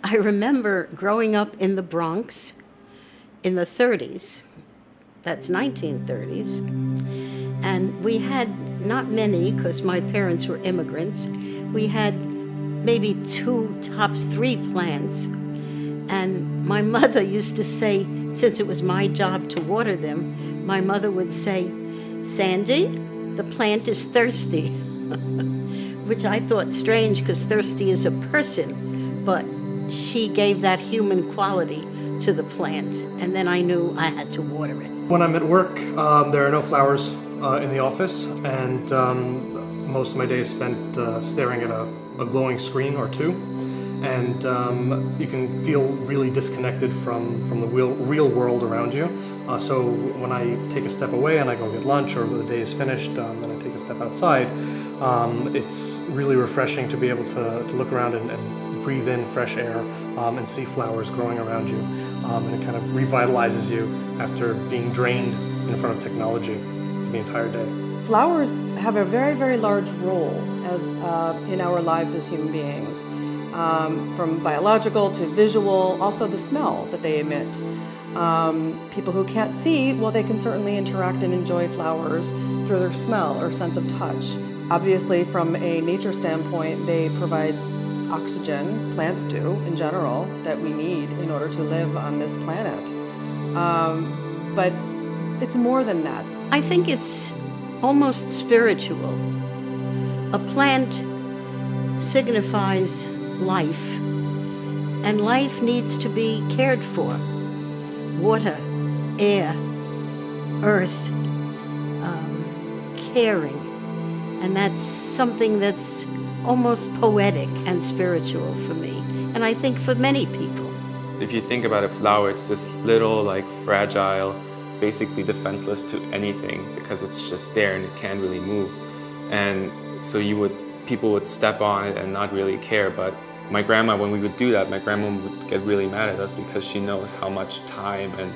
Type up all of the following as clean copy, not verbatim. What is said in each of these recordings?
I remember growing up in the Bronx in the 30s, that's 1930s, and we had not many because my parents were immigrants. We had maybe two, tops three plants. And my mother used to say, since it was my job to water them, my mother would say, "Sandy, the plant is thirsty," which I thought strange because thirsty is a person, but she gave that human quality to the plant, and then I knew I had to water it. When I'm at work, there are no flowers in the office, and most of my day is spent staring at a glowing screen or two. And you can feel really disconnected from the real world around you. So when I take a step away and I go get lunch, or the day is finished and I take a step outside, it's really refreshing to be able to look around and breathe in fresh air and see flowers growing around you. And it kind of revitalizes you after being drained in front of technology for the entire day. Flowers have a very, very large role in our lives as human beings. From biological to visual, also the smell that they emit. People who can't see, well, they can certainly interact and enjoy flowers through their smell or sense of touch. Obviously, from a nature standpoint, they provide oxygen, plants do in general, that we need in order to live on this planet. But it's more than that. I think it's almost spiritual. A plant signifies life, and life needs to be cared for. Water, air, earth, caring, and that's something that's almost poetic and spiritual for me, and I think for many people. If you think about a flower, it's this little, fragile, basically defenseless to anything because it's just there and it can't really move. And so people would step on it and not really care. But my grandma, when we would do that, my grandma would get really mad at us because she knows how much time and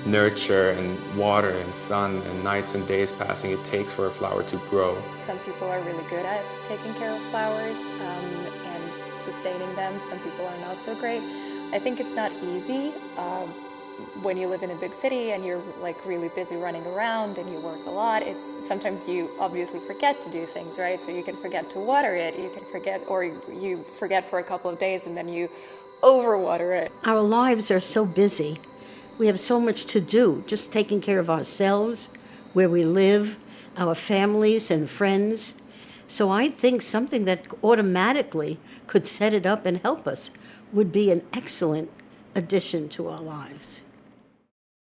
nurture and water and sun and nights and days passing it takes for a flower to grow. Some people are really good at taking care of flowers and sustaining them. Some people are not so great. I think it's not easy when you live in a big city and you're really busy running around and you work a lot. Sometimes you obviously forget to do things, right? So you can forget to water it, you can forget, or you forget for a couple of days and then you overwater it. Our lives are so busy. We have so much to do, just taking care of ourselves, where we live, our families and friends. So I think something that automatically could set it up and help us would be an excellent addition to our lives.